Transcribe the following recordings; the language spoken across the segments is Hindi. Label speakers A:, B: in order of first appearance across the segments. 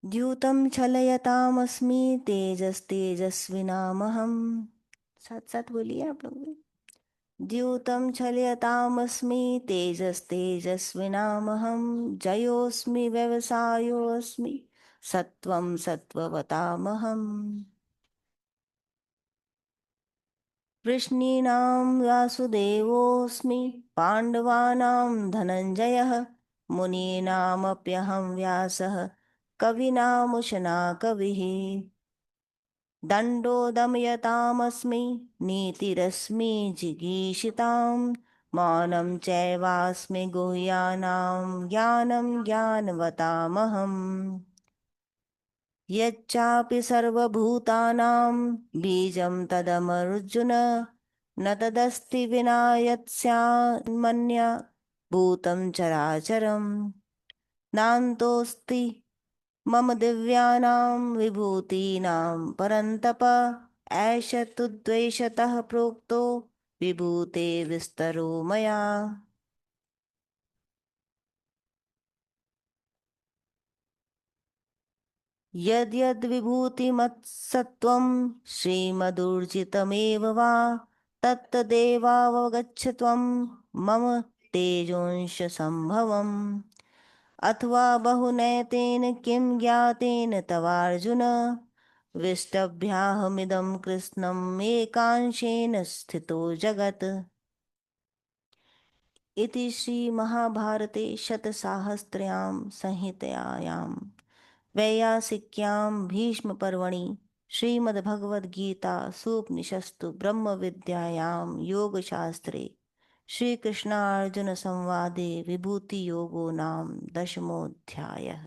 A: द्यूतं छलयतामस्मि तेजस्तेजस्विनामहम्। साथ साथ बोलिए आप लोग भी। द्यूतं छलयतामस्मि तेजस्तेजस्विनामहं। जयोऽस्मि व्यवसायोऽस्मि सत्त्वं सत्त्ववतामहम्। वृष्णीनां वासुदेवोऽस्मि पाण्डवानां धनञ्जयः। मुनीनामप्यहं व्यासः कवीनामुशना कविः। दण्डो दमयतामस्मि नीतिरस्मि जिगीषितां। मौनं चैवास्मि गुह्यानां ज्ञानं ज्ञानवतामहम्। यच्चापि सर्वभूतानां बीजं तदमर्जुन। न तदस्ति विना यत्स्यान्मन्य भूतं चराचरम्। नान्तोऽस्ति मम दिव्यानां विभूतीनां परन्तप। एष तु द्वैषतः प्रोक्तो विभूते विस्तरो मया। यद्यद्विभूतिमत्सत्त्वं श्रीमदूर्जितमेव वा तत्तदेवावगच्छ त्वं मम तेजोंशसम्भवम्। अथवा बहुनैतेन किं ज्ञातेन तवार्जुन। विष्टभ्याहमिदं कृत्स्नम् एकांशेन स्थितो जगत्। इति श्रीमहाभारते शतसाहस्र्यां संहितायां वैयासिक्यां भीष्मपर्वणि श्रीमद्भगवद्गीतासूपनिषत्सु ब्रह्मविद्यायां योगशास्त्रे श्रीकृष्णार्जुनसंवादे विभूतियोगो नाम 10मोऽध्यायः।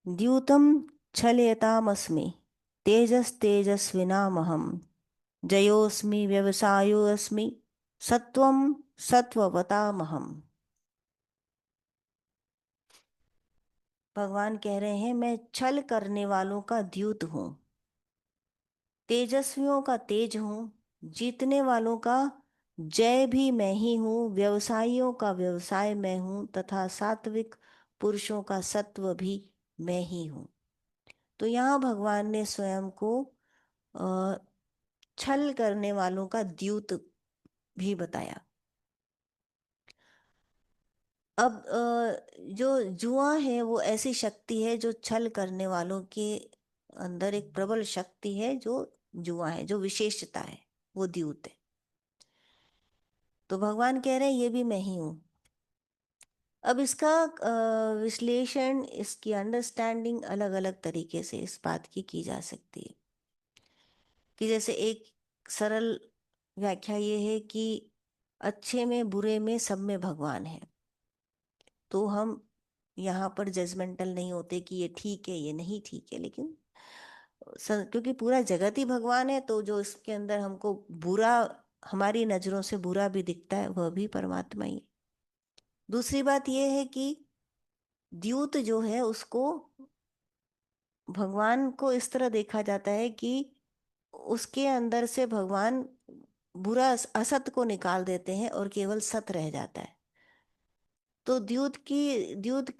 A: द्यूतं छलयतामस्मि तेजस्तेजस्विनामहं। जयोऽस्मि व्यवसायोऽस्मि सत्त्वं सत्त्ववतामहम्। भगवान कह रहे हैं मैं छल करने वालों का द्यूत हूँ, तेजस्वियों का तेज हूँ, जीतने वालों का जय भी मैं ही हूँ, व्यवसायियों का व्यवसाय मैं हूँ तथा सात्विक पुरुषों का सत्व भी मैं ही हूँ। तो यहाँ भगवान ने स्वयं को छल करने वालों का द्यूत भी बताया। अब जो जुआ है वो ऐसी शक्ति है जो छल करने वालों के अंदर एक प्रबल शक्ति है, जो जुआ है, जो विशेषता है वो द्यूत है। तो भगवान कह रहे हैं ये भी मैं ही हूँ। अब इसका विश्लेषण, इसकी अंडरस्टैंडिंग अलग अलग तरीके से इस बात की जा सकती है कि जैसे एक सरल व्याख्या ये है कि अच्छे में बुरे में सब में भगवान है। तो हम यहाँ पर जजमेंटल नहीं होते कि ये ठीक है ये नहीं ठीक है, लेकिन क्योंकि पूरा जगत ही भगवान है तो जो इसके अंदर हमको बुरा, हमारी नजरों से बुरा भी दिखता है वह भी परमात्मा ही। दूसरी बात यह है कि द्यूत जो है उसको, भगवान को इस तरह देखा जाता है कि उसके अंदर से भगवान बुरा असत को निकाल देते हैं और केवल सत रह जाता है। तो द्यूत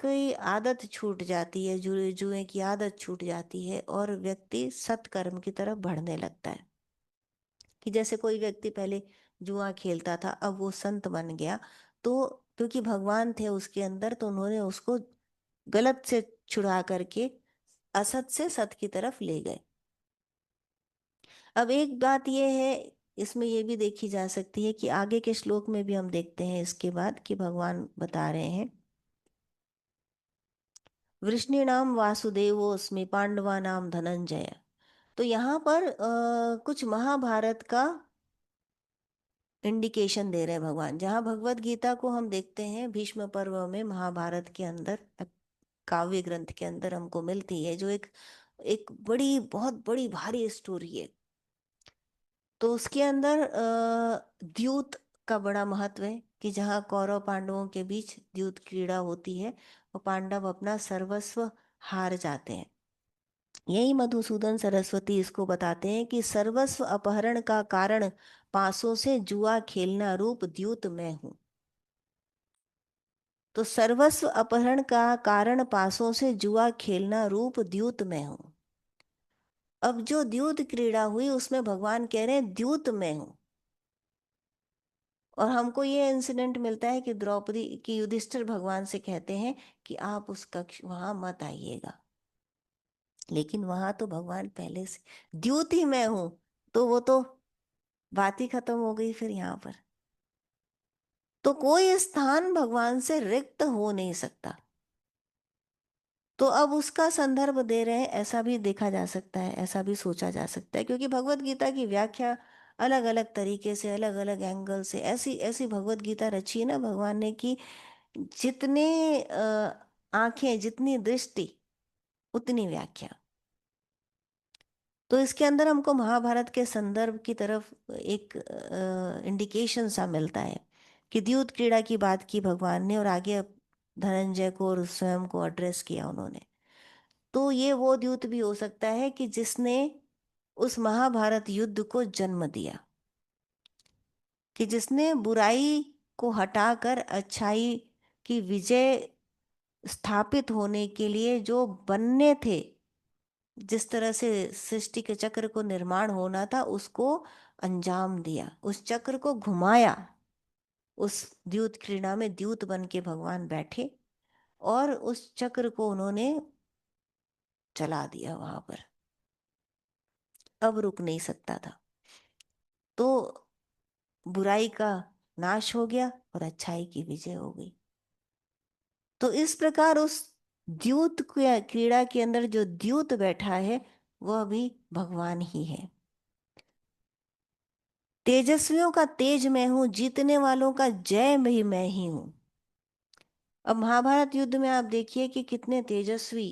A: की आदत छूट जाती है, जुए की आदत छूट जाती है और व्यक्ति सत्कर्म की तरफ बढ़ने लगता है। कि जैसे कोई व्यक्ति पहले जुआ खेलता था, अब वो संत बन गया, तो क्योंकि भगवान थे उसके अंदर तो उन्होंने उसको गलत से छुड़ा करके असत से सत की तरफ ले गए। अब एक बात यह है, इसमें यह भी देखी जा सकती है कि आगे के श्लोक में भी हम देखते हैं इसके बाद कि भगवान बता रहे हैं वृष्णीनां वासुदेवोऽस्मि पांडवानां धनंजय। तो यहाँ पर कुछ महाभारत का इंडिकेशन दे रहे हैं भगवान। जहाँ भगवत गीता को हम देखते हैं भीष्म पर्व में, महाभारत के अंदर काव्य ग्रंथ के अंदर हमको मिलती है, जो एक एक बड़ी बहुत बड़ी भारी स्टोरी है। तो उसके अंदर द्यूत का बड़ा महत्व है कि जहाँ कौरव पांडवों के बीच द्यूत क्रीड़ा होती है और पांडव अपना सर्वस्व हार जाते हैं। यही मधुसूदन सरस्वती इसको बताते हैं कि सर्वस्व अपहरण का कारण पासों से जुआ खेलना रूप द्यूत में हूं। तो सर्वस्व अपहरण का कारण पासों से जुआ खेलना रूप द्यूत में हूं। अब जो द्यूत क्रीड़ा हुई उसमें भगवान कह रहे हैं द्यूत में हूं। और हमको ये इंसिडेंट मिलता है कि द्रौपदी की युधिष्ठिर भगवान से कहते हैं कि आप उस कक्ष वहां मत आइएगा। लेकिन वहां तो भगवान पहले से द्यूत ही मैं हूं। तो वो तो बात ही खत्म हो गई फिर यहाँ पर। तो कोई स्थान भगवान से रिक्त हो नहीं सकता। तो अब उसका संदर्भ दे रहे हैं, ऐसा भी देखा जा सकता है, ऐसा भी सोचा जा सकता है, क्योंकि भगवत गीता की व्याख्या अलग अलग तरीके से, अलग अलग एंगल से, ऐसी ऐसी भगवत गीता रची है ना भगवान ने कि जितने आंखें, जितनी दृष्टि उतनी व्याख्या। तो इसके अंदर हमको महाभारत के संदर्भ की तरफ एक इंडिकेशन सा मिलता है कि द्यूत क्रीड़ा की बात की भगवान ने, और आगे धनंजय को और स्वयं को एड्रेस किया उन्होंने। तो ये वो द्यूत भी हो सकता है कि जिसने उस महाभारत युद्ध को जन्म दिया, कि जिसने बुराई को हटाकर अच्छाई की विजय स्थापित होने के लिए जो बनने थे, जिस तरह से सृष्टि के चक्र को निर्माण होना था उसको अंजाम दिया, उस चक्र को घुमाया। उस द्यूत क्रीड़ा में द्यूत बन के भगवान बैठे और उस चक्र को उन्होंने चला दिया वहां पर। अब रुक नहीं सकता था। तो बुराई का नाश हो गया और अच्छाई की विजय हो गई। तो इस प्रकार उस द्यूत क्रीड़ा के अंदर जो द्यूत बैठा है वह भी भगवान ही है। तेजस्वियों का तेज मैं हूं, जीतने वालों का जय भी मैं ही हूं। अब महाभारत युद्ध में आप देखिए कि कितने तेजस्वी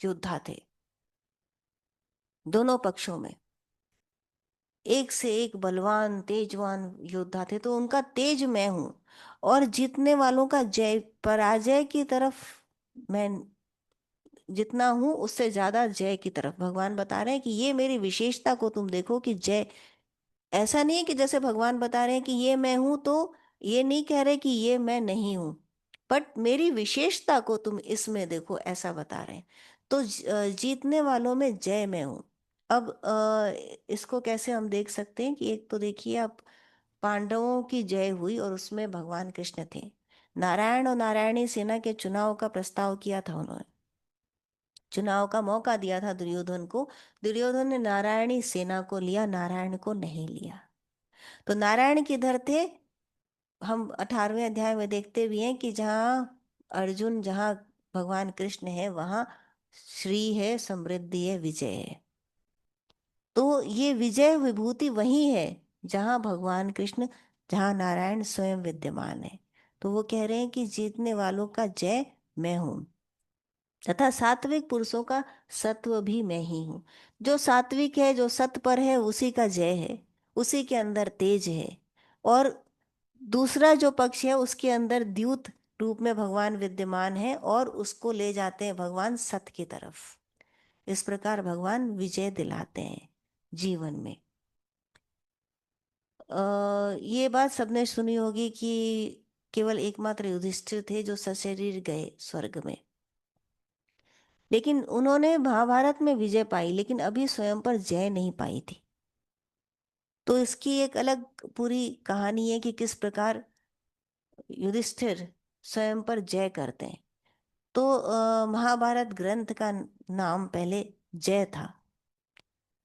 A: योद्धा थे दोनों पक्षों में। एक से एक बलवान तेजवान योद्धा थे, तो उनका तेज मैं हूं। और जीतने वालों का जय, पराजय की तरफ मैं जितना हूं उससे ज्यादा जय की तरफ भगवान बता रहे हैं कि ये मेरी विशेषता को तुम देखो कि जय। ऐसा नहीं है कि जैसे भगवान बता रहे हैं कि ये मैं हूं, तो ये नहीं कह रहे कि ये मैं नहीं हूं, बट मेरी विशेषता को तुम इसमें देखो, ऐसा बता रहे हैं। तो जीतने वालों में जय मैं हूं। अब इसको कैसे हम देख सकते हैं कि एक तो देखिए आप, पांडवों की जय हुई और उसमें भगवान कृष्ण थे। नारायण और नारायणी सेना के चुनाव का प्रस्ताव किया था उन्होंने, चुनाव का मौका दिया था दुर्योधन को। दुर्योधन ने नारायणी सेना को लिया, नारायण को नहीं लिया। तो नारायण किधर थे? हम 18वें अध्याय में देखते भी हैं कि जहाँ अर्जुन, जहाँ भगवान कृष्ण है वहाँ श्री है, समृद्धि है, विजय है। तो ये विजय विभूति वही है जहाँ भगवान कृष्ण, जहाँ नारायण स्वयं विद्यमान है। तो वो कह रहे हैं कि जीतने वालों का जय मैं हूँ, तथा सात्विक पुरुषों का सत्व भी मैं ही हूँ। जो सात्विक है, जो सत पर है, उसी का जय है, उसी के अंदर तेज है। और दूसरा जो पक्ष है उसके अंदर द्यूत रूप में भगवान विद्यमान है और उसको ले जाते हैं भगवान सत की तरफ। इस प्रकार भगवान विजय दिलाते हैं जीवन में। ये बात सबने सुनी होगी कि केवल एकमात्र युधिष्ठिर थे जो सशरीर गए स्वर्ग में, लेकिन उन्होंने महाभारत में विजय पाई, लेकिन अभी स्वयं पर जय नहीं पाई थी। तो इसकी एक अलग पूरी कहानी है कि किस प्रकार युधिष्ठिर स्वयं पर जय करते हैं। तो महाभारत ग्रंथ का नाम पहले जय था।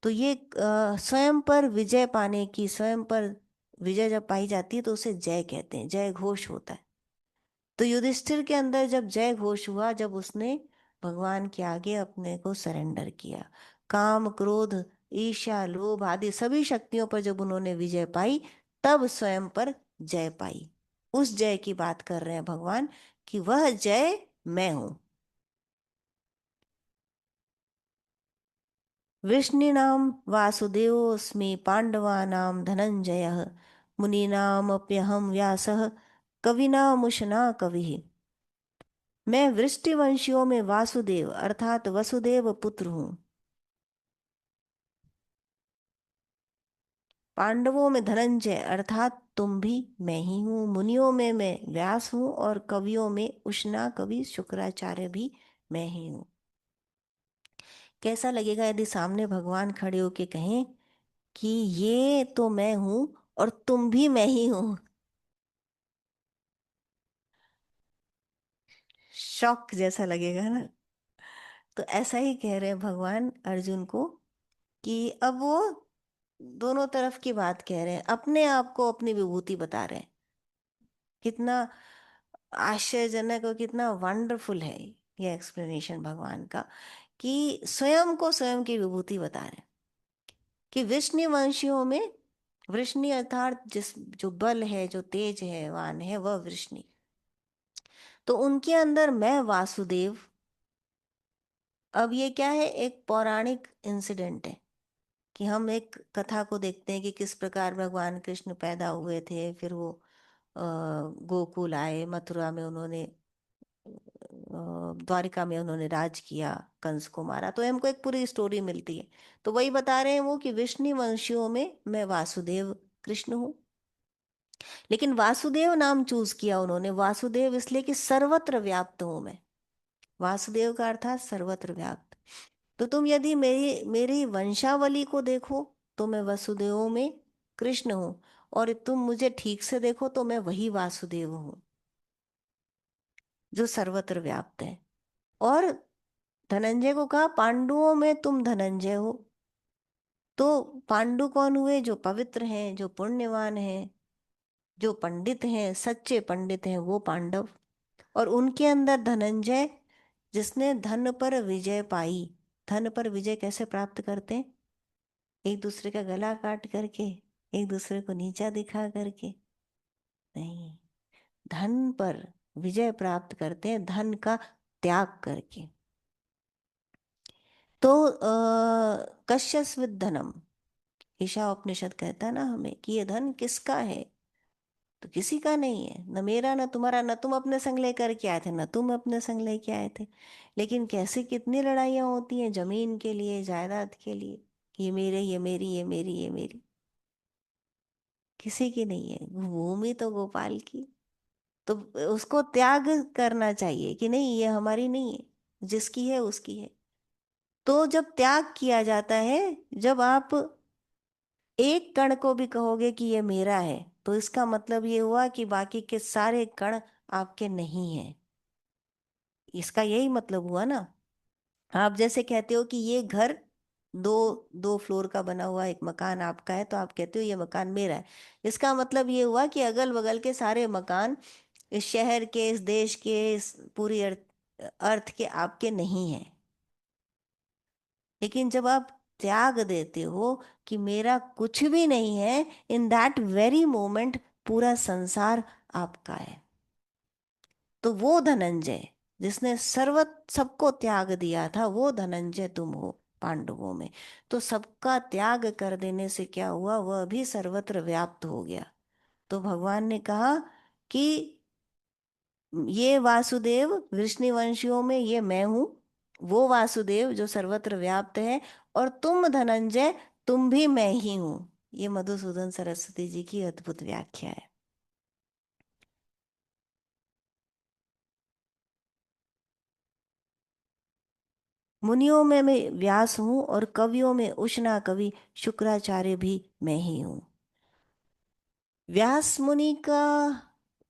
A: तो ये स्वयं पर विजय पाने की, स्वयं पर विजय जब पाई जाती है तो उसे जय कहते हैं, जय घोष होता है। तो युधिष्ठिर के अंदर जब जय घोष हुआ, जब उसने भगवान के आगे अपने को सरेंडर किया, काम क्रोध ईर्ष्या लोभ आदि सभी शक्तियों पर जब उन्होंने विजय पाई, तब स्वयं पर जय पाई। उस जय की बात कर रहे हैं भगवान कि वह जय मैं हूं। वृष्णीनां वासुदेवोऽस्मि पाण्डवानां धनञ्जयः मुनीनामप्यहं व्यासः कवीनामुशना कविः। मैं वृष्टिवंशियों में वासुदेव अर्थात वसुदेव पुत्र हूँ। पांडवों में धनंजय अर्थात तुम भी मैं ही हूँ, मुनियों में मैं व्यास हूँ, और कवियों में उष्णा कवि शुक्राचार्य भी मैं ही हूँ। कैसा लगेगा यदि सामने भगवान खड़े होके कहें कि ये तो मैं हूं और तुम भी मैं ही हूं। शॉक जैसा लगेगा ना। तो ऐसा ही कह रहे हैं भगवान अर्जुन को कि अब वो दोनों तरफ की बात कह रहे हैं, अपने आप को अपनी विभूति बता रहे हैं। कितना आश्चर्यजनक और कितना वंडरफुल है ये एक्सप्लेनेशन भगवान का, कि स्वयं को स्वयं की विभूति बता रहे हैं। कि विष्णु वंशियों में, वृष्णि अर्थात जिस जो बल है, जो तेज है, वान है, वह वृष्णि। तो उनके अंदर मैं वासुदेव। अब ये क्या है, एक पौराणिक इंसिडेंट है कि हम एक कथा को देखते हैं कि किस प्रकार भगवान कृष्ण पैदा हुए थे, फिर वो गोकुल आए, मथुरा में उन्होंने द्वारिका में उन्होंने राज किया, कंस को मारा, तो हमको एक पूरी स्टोरी मिलती है। तो वही बता रहे हैं वो कि विष्णु वंशियों में मैं वासुदेव कृष्ण हूँ। लेकिन वासुदेव नाम चूज किया उन्होंने, वासुदेव इसलिए कि सर्वत्र व्याप्त हूं मैं। वासुदेव का अर्थात सर्वत्र व्याप्त। तो तुम यदि मेरी मेरी वंशावली को देखो तो मैं वसुदेव में कृष्ण हूं, और तुम मुझे ठीक से देखो तो मैं वही वासुदेव हूं जो सर्वत्र व्याप्त है। और धनंजय को कहा पांडुओं में तुम धनंजय हो। तो पांडु कौन हुए, जो पवित्र हैं, जो पुण्यवान हैं, जो पंडित हैं, सच्चे पंडित हैं, वो पांडव। और उनके अंदर धनंजय, जिसने धन पर विजय पाई। धन पर विजय कैसे प्राप्त करते हैं? एक दूसरे का गला काट करके, एक दूसरे को नीचा दिखा करके नहीं, धन पर विजय प्राप्त करते हैं धन का त्याग करके। तो कश्यस्विद धनम, ईशा उपनिषद कहता है ना हमें कि ये धन किसका है, तो किसी का नहीं है, न मेरा न तुम्हारा, न तुम अपने संग लेकर के आए थे, न तुम अपने संग लेके आए थे। लेकिन कैसे कितनी लड़ाइयाँ होती हैं जमीन के लिए, जायदाद के लिए, ये मेरे, ये मेरी, ये मेरी, ये मेरी। किसी की नहीं है, भूमि तो गोपाल की। तो उसको त्याग करना चाहिए कि नहीं, ये हमारी नहीं है, जिसकी है उसकी है। तो जब त्याग किया जाता है, जब आप एक कण को भी कहोगे कि ये मेरा है, तो इसका मतलब ये हुआ कि बाकी के सारे कण आपके नहीं हैं। इसका यही मतलब हुआ ना। आप जैसे कहते हो कि ये घर दो दो फ्लोर का बना हुआ एक मकान आपका है, तो आप कहते हो ये मकान मेरा है। इसका मतलब ये हुआ कि अगल बगल के सारे मकान इस शहर के, इस देश के, इस पूरी अर्थ के आपके नहीं हैं। लेकिन जब आप त्याग देते हो कि मेरा कुछ भी नहीं है, इन दैट वेरी मोमेंट पूरा संसार आपका है। तो वो धनंजय जिसने सर्व सबको त्याग दिया था, वो धनंजय तुम हो पांडवों में। तो सबका त्याग कर देने से क्या हुआ, वह भी सर्वत्र व्याप्त हो गया। तो भगवान ने कहा कि ये वासुदेव वृष्णिवंशियों में ये मैं हूं, वो वासुदेव जो सर्वत्र व्याप्त है, और तुम धनंजय, तुम भी मैं ही हूं। ये मधुसूदन सरस्वती जी की अद्भुत व्याख्या है। मुनियों में मैं व्यास हूँ, और कवियों में उष्णा कवि शुक्राचार्य भी मैं ही हूँ। व्यास मुनि का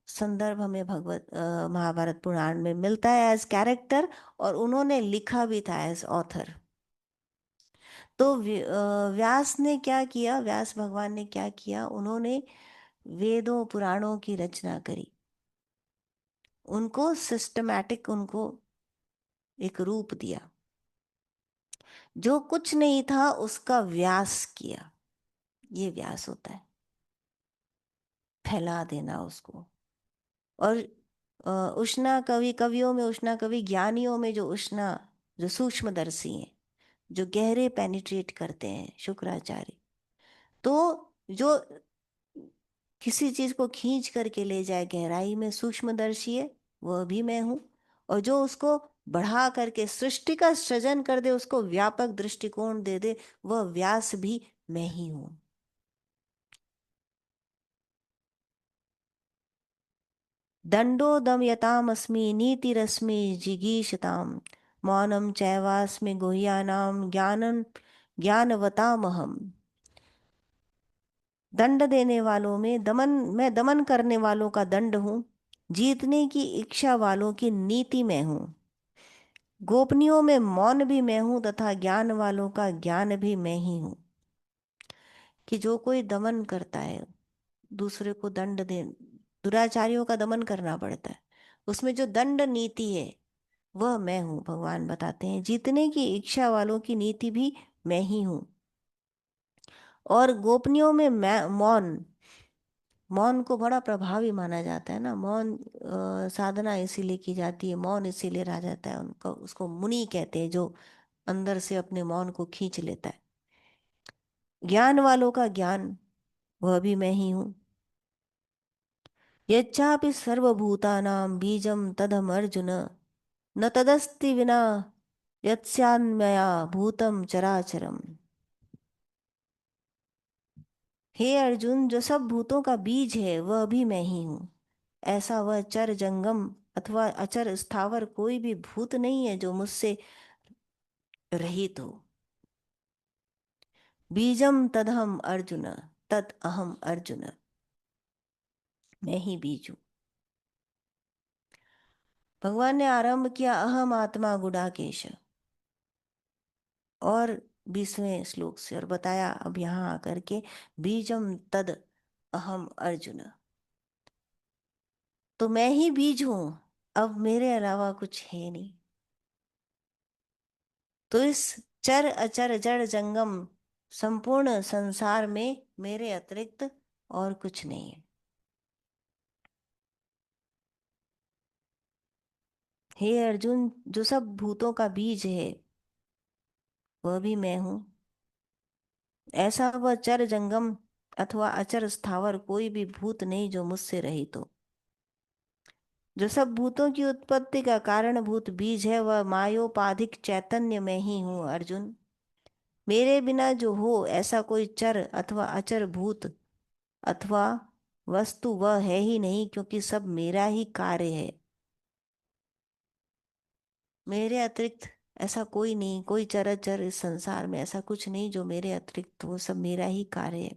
A: संदर्भ हमें भगवत महाभारत पुराण में मिलता है एज कैरेक्टर, और उन्होंने लिखा भी था एज ऑथर। तो व्यास ने क्या किया, व्यास भगवान ने क्या किया, उन्होंने वेदों पुराणों की रचना करी, उनको सिस्टमैटिक, उनको एक रूप दिया। जो कुछ नहीं था उसका व्यास किया, ये व्यास होता है, फैला देना उसको। और उष्णा कवि, कवियों में उष्णा कवि, ज्ञानियों में जो उष्णा, जो सूक्ष्मदर्शी हैं, जो गहरे पेनिट्रेट करते हैं, शुक्राचार्य। तो जो किसी चीज को खींच करके ले जाए गहराई में, सूक्ष्मदर्शी है, वह भी मैं हूं। और जो उसको बढ़ा करके सृष्टि का सृजन कर दे, उसको व्यापक दृष्टिकोण दे दे, वह व्यास भी मैं ही हूं। दंडो दमयतामस्मि नीतिरस्मि जिगीषताम् मौनं चैवास्मि गुह्यानां ज्ञानं ज्ञानवतामहम्। दंड देने वालों में दमन, मैं दमन करने वालों का दंड हूँ। जीतने की इच्छा वालों की नीति में हूँ। गोपनीयों में मौन भी मैं हूँ तथा ज्ञान वालों का ज्ञान भी मैं ही हूँ। कि जो कोई दमन करता है, दूसरे को दंड दे, दुराचारियों का दमन करना पड़ता है, उसमें जो दंड नीति है वह मैं हूँ। भगवान बताते हैं जीतने की इच्छा वालों की नीति भी मैं ही हूँ। और गोपनीयों में मैं मौन, मौन को बड़ा प्रभावी माना जाता है ना। मौन साधना इसीलिए की जाती है, मौन इसीलिए रहा जाता है उनको, उसको मुनि कहते हैं, जो अंदर से अपने मौन को खींच लेता है। ज्ञान वालों का ज्ञान वह भी मैं ही हूँ। यच्चापि सर्वभूतानां बीजं तदहम् अर्जुन न तदस्ति विना यत्स्यान्मया भूतम चराचरम। हे अर्जुन, जो सब भूतों का बीज है वह भी मैं ही हूँ। ऐसा वह चर जंगम अथवा अचर स्थावर कोई भी भूत नहीं है जो मुझसे रहित हो। बीजम तदहम अर्जुन, तद अहम अर्जुन, मैं ही बीज हूँ। भगवान ने आरंभ किया अहम आत्मा गुडाकेश, और 20वें श्लोक से, और बताया अब यहाँ आकर के बीजम तद अहम अर्जुन। तो मैं ही बीज हूं, अब मेरे अलावा कुछ है नहीं। तो इस चर अचर जड़ जंगम संपूर्ण संसार में मेरे अतिरिक्त और कुछ नहीं है। हे अर्जुन, जो सब भूतों का बीज है वह भी मैं हूं। ऐसा वह चर जंगम अथवा अचर स्थावर कोई भी भूत नहीं जो मुझसे रहित हो। जो सब भूतों की उत्पत्ति का कारण भूत बीज है वह मायोपाधिक चैतन्य में ही हूँ अर्जुन। मेरे बिना जो हो ऐसा कोई चर अथवा अचर भूत अथवा वस्तु वह है ही नहीं, क्योंकि सब मेरा ही कार्य है। मेरे अतिरिक्त ऐसा कोई नहीं, कोई चराचर इस संसार में ऐसा कुछ नहीं जो मेरे अतिरिक्त, वो सब मेरा ही कार्य है।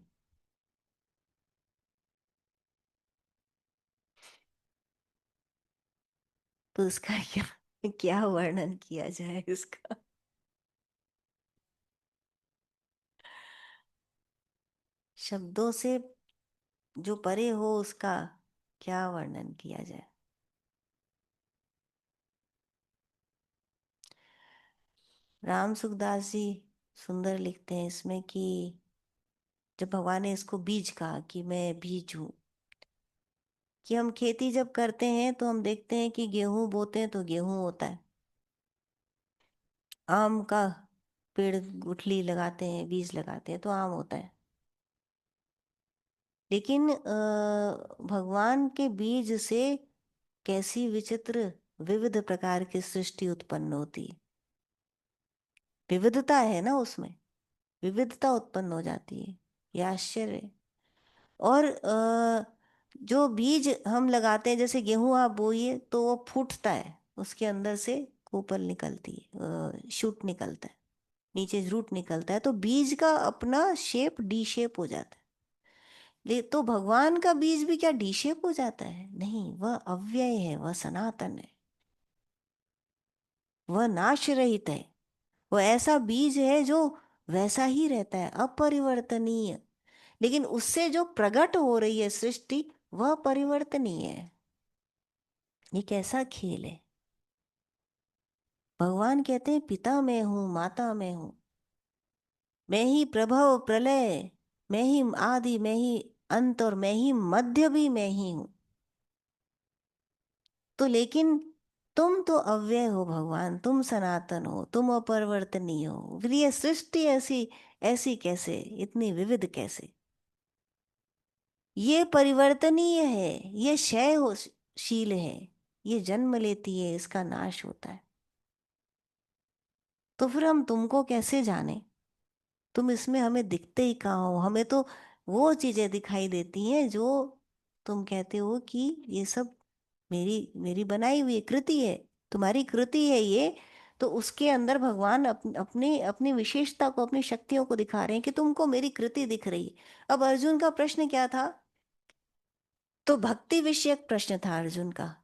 A: तो उसका क्या क्या वर्णन किया जाए उसका। शब्दों से जो परे हो उसका क्या वर्णन किया जाए। राम सुखदास जी सुंदर लिखते हैं इसमें कि जब भगवान ने इसको बीज कहा कि मैं बीज हूँ, कि हम खेती जब करते हैं तो हम देखते हैं कि गेहूं बोते हैं तो गेहूं होता है, आम का पेड़ गुठली लगाते हैं, बीज लगाते हैं तो आम होता है। लेकिन भगवान के बीज से कैसी विचित्र विविध प्रकार की सृष्टि उत्पन्न होती है। विविधता है ना उसमें, विविधता उत्पन्न हो जाती है, ये आश्चर्य है। और जो बीज हम लगाते हैं, जैसे गेहूं आप बोइए तो वो फूटता है, उसके अंदर से कोपल निकलती है, शूट निकलता है, नीचे रूट निकलता है, तो बीज का अपना शेप डी शेप हो जाता है। ले तो भगवान का बीज भी क्या डी शेप हो जाता है? नहीं, वह अव्यय है, वह सनातन है, वह नाश रहित है। वह ऐसा बीज है जो वैसा ही रहता है, अपरिवर्तनीय। लेकिन उससे जो प्रकट हो रही है सृष्टि वह परिवर्तनीय है। ये कैसा खेल है। भगवान कहते हैं पिता मैं हूं, माता मैं हूं, मैं ही प्रभव प्रलय, मैं ही आदि, मैं ही अंत, और मैं ही मध्य भी मैं ही हूं। तो लेकिन तुम तो अव्यय हो भगवान, तुम सनातन हो, तुम अपरिवर्तनीय हो, फिर ये सृष्टि ऐसी ऐसी कैसे, इतनी विविध कैसे? ये परिवर्तनीय है, ये क्षय हो शील है, ये जन्म लेती है, इसका नाश होता है। तो फिर हम तुमको कैसे जाने? तुम इसमें हमें दिखते ही कहाँ हो? हमें तो वो चीजें दिखाई देती हैं जो तुम कहते हो कि ये सब मेरी मेरी बनाई हुई कृति है, तुम्हारी कृति है ये। तो उसके अंदर भगवान अपनी अपनी विशेषता को, अपनी शक्तियों को दिखा रहे हैं कि तुमको मेरी कृति दिख रही है। अब अर्जुन का प्रश्न क्या था? तो भक्ति विषयक प्रश्न था अर्जुन का,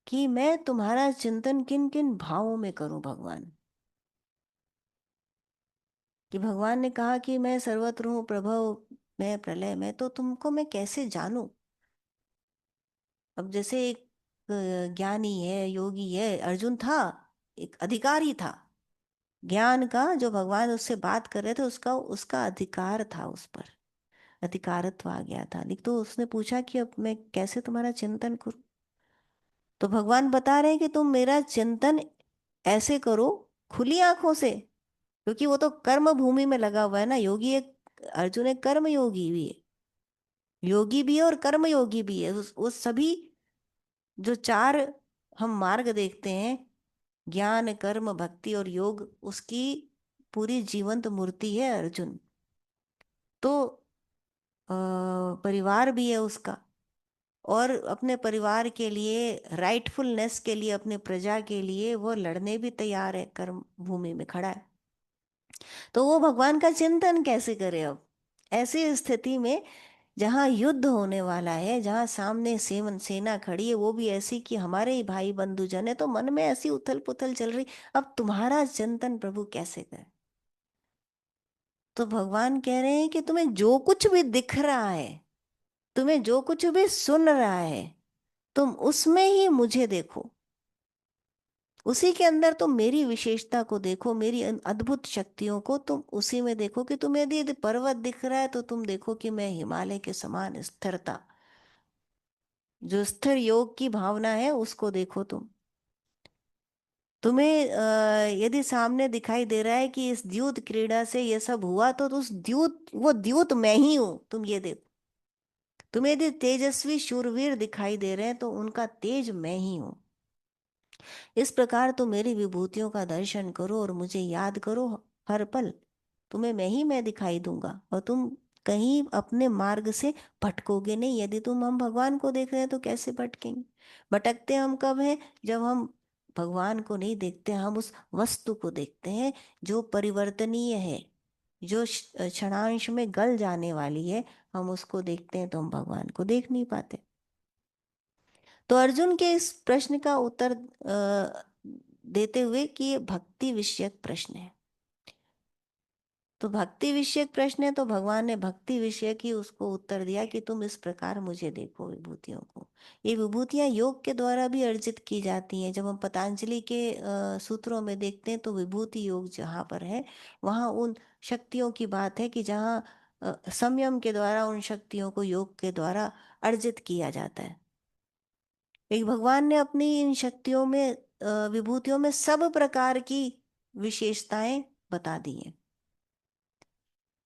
A: कि मैं तुम्हारा चिंतन किन किन भावों में करूं भगवान। कि भगवान ने कहा कि मैं सर्वत्र हूँ प्रभव, मैं प्रलय में, तो तुमको मैं कैसे जानूं? अब जैसे एक ज्ञानी है, योगी है, अर्जुन था, एक अधिकारी था ज्ञान का, जो भगवान उससे बात कर रहे थे, उसका उसका अधिकार था उस पर, अधिकारत्व आ गया था। लेकिन तो उसने पूछा कि अब मैं कैसे तुम्हारा चिंतन करूं? तो भगवान बता रहे हैं कि तुम मेरा चिंतन ऐसे करो, खुली आंखों से, क्योंकि वो तो कर्म भूमि में लगा हुआ है ना योगी। एक अर्जुन एक कर्म योगी भी है, योगी भी है और कर्म योगी भी है। उस सभी जो चार हम मार्ग देखते हैं, ज्ञान कर्म भक्ति और योग, उसकी पूरी जीवंत मूर्ति है अर्जुन। तो परिवार भी है उसका, और अपने परिवार के लिए, राइटफुलनेस के लिए, अपने प्रजा के लिए वो लड़ने भी तैयार है, कर्म भूमि में खड़ा है। तो वो भगवान का चिंतन कैसे करे अब ऐसी स्थिति में, जहाँ युद्ध होने वाला है, जहाँ सामने सेना खड़ी है, वो भी ऐसी कि हमारे ही भाई बंधुजन है, तो मन में ऐसी उथल पुथल चल रही। अब तुम्हारा चिंतन प्रभु कैसे करे? तो भगवान कह रहे हैं कि तुम्हें जो कुछ भी दिख रहा है, तुम्हें जो कुछ भी सुन रहा है, तुम उसमें ही मुझे देखो, उसी के अंदर तुम मेरी विशेषता को देखो, मेरी अद्भुत शक्तियों को तुम उसी में देखो। कि तुम्हें यदि पर्वत दिख रहा है, तो तुम देखो कि मैं हिमालय के समान स्थिरता, जो स्थिर योग की भावना है उसको देखो तुम। तुम्हें यदि सामने दिखाई दे रहा है कि इस द्यूत क्रीड़ा से ये सब हुआ, तो उस द्यूत, वो द्यूत मैं ही हूं, तुम ये देखो। तुम्हें यदि तेजस्वी शूरवीर दिखाई दे रहे हैं, तो उनका तेज मैं ही हूं। इस प्रकार तुम मेरी विभूतियों का दर्शन करो और मुझे याद करो हर पल। तुम्हें मैं दिखाई दूंगा, और तुम कहीं अपने मार्ग से भटकोगे नहीं। यदि तुम हम भगवान को देख रहे हैं, तो कैसे भटकेंगे? भटकते हम कब हैं? जब हम भगवान को नहीं देखते, हम उस वस्तु को देखते हैं जो परिवर्तनीय है, जो क्षणांश में गल जाने वाली है। हम उसको देखते हैं, तो हम भगवान को देख नहीं पाते। तो अर्जुन के इस प्रश्न का उत्तर देते हुए कि ये भक्ति विषयक प्रश्न है। तो भक्ति विषयक प्रश्न है, तो भगवान ने भक्ति विषयक ही उसको उत्तर दिया कि तुम इस प्रकार मुझे देखो विभूतियों को। ये विभूतियां योग के द्वारा भी अर्जित की जाती हैं। जब हम पतंजलि के सूत्रों में देखते हैं, तो विभूति योग जहाँ पर है, वहाँ उन शक्तियों की बात है कि जहाँ संयम के द्वारा उन शक्तियों को योग के द्वारा अर्जित किया जाता है। एक भगवान ने अपनी इन शक्तियों में, विभूतियों में सब प्रकार की विशेषताएं बता दी हैं।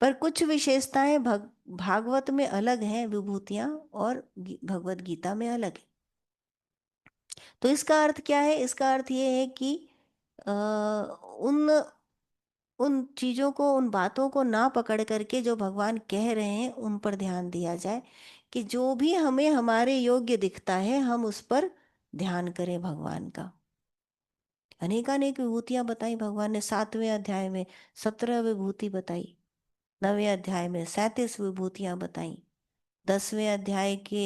A: पर कुछ विशेषताएं भागवत में अलग हैं विभूतियां, और भगवत गीता में अलग है। तो इसका अर्थ क्या है? इसका अर्थ ये है कि उन उन चीजों को, उन बातों को ना पकड़ करके जो भगवान कह रहे हैं उन पर ध्यान दिया जाए। कि जो भी हमें हमारे योग्य दिखता है, हम उस पर ध्यान करें भगवान का। अनेकानेक विभूतियां बताई भगवान ने। 7वें अध्याय में 17 विभूति बताई, 9वें अध्याय में 37 विभूतियां बताई, 10वें अध्याय के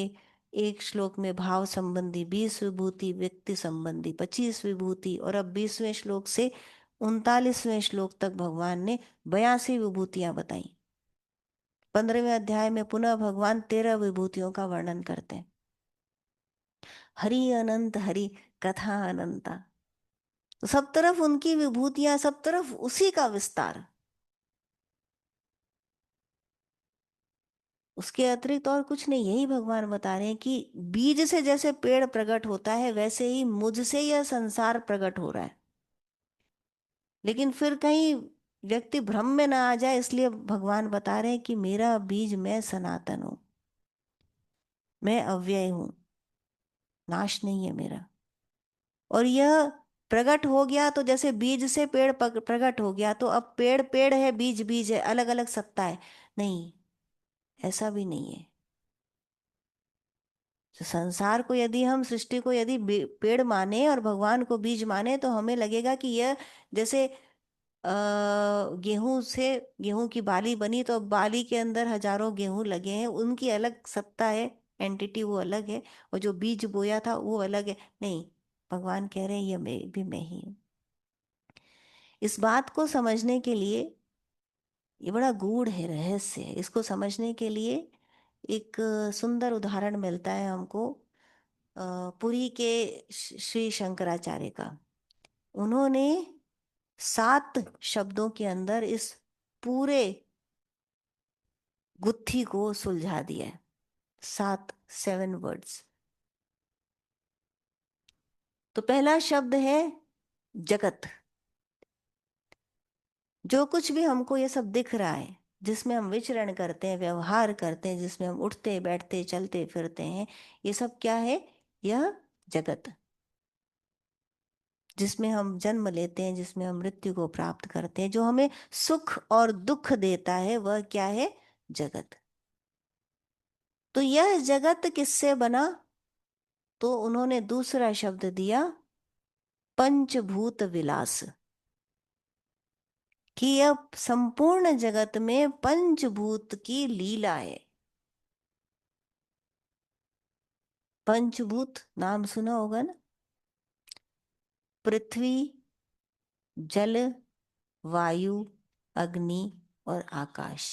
A: एक श्लोक में भाव संबंधी 20 विभूति, व्यक्ति संबंधी 25 विभूति, और अब 20वें श्लोक से 39वें श्लोक तक भगवान ने 82 विभूतियां बताई। 15वें अध्याय में पुनः भगवान 13 विभूतियों का वर्णन करते हैं। हरि अनंत हरि, कथा अनंता। तो सब तरफ उनकी विभूतियां, सब तरफ उसी का विस्तार। उसके अतिरिक्त और कुछ नहीं। यही भगवान बता रहे हैं कि बीज से जैसे पेड़ प्रकट होता है, वैसे ही मुझसे यह संसार प्रकट हो रहा है। लेकिन फिर कहीं व्यक्ति भ्रम में ना आ जाए, इसलिए भगवान बता रहे हैं कि मेरा बीज, मैं सनातन हूं, मैं अव्यय हूं, नाश नहीं है मेरा। और यह प्रकट हो गया, तो जैसे बीज से पेड़ प्रकट हो गया, तो अब पेड़ पेड़ है, बीज बीज है, अलग अलग सत्ता है? नहीं, ऐसा भी नहीं है। तो संसार को यदि हम, सृष्टि को यदि पेड़ माने और भगवान को बीज माने, तो हमें लगेगा कि यह जैसे गेहूं से गेहूं की बाली बनी, तो अब बाली के अंदर हजारों गेहूं लगे हैं, उनकी अलग सत्ता है, एंटिटी वो अलग है, और जो बीज बोया था वो अलग है। नहीं, भगवान कह रहे हैं ये मैं भी, मैं ही हूँ। इस बात को समझने के लिए, ये बड़ा गूढ़ है, रहस्य है, इसको समझने के लिए एक सुंदर उदाहरण मिलता है हमको पुरी के श्री शंकराचार्य का। उन्होंने 7 शब्दों के अंदर इस पूरे गुत्थी को सुलझा दिया है। 7 वर्ड्स। तो पहला शब्द है जगत। जो कुछ भी हमको ये सब दिख रहा है, जिसमें हम विचरण करते हैं, व्यवहार करते हैं, जिसमें हम उठते बैठते चलते फिरते हैं, ये सब क्या है? यह जगत। जिसमें हम जन्म लेते हैं, जिसमें हम मृत्यु को प्राप्त करते हैं, जो हमें सुख और दुख देता है, वह क्या है? जगत। तो यह जगत किससे बना? तो उन्होंने दूसरा शब्द दिया, पंचभूत विलास। कि यह संपूर्ण जगत में पंचभूत की लीला है। पंचभूत नाम सुना होगा ना? पृथ्वी, जल, वायु, अग्नि और आकाश।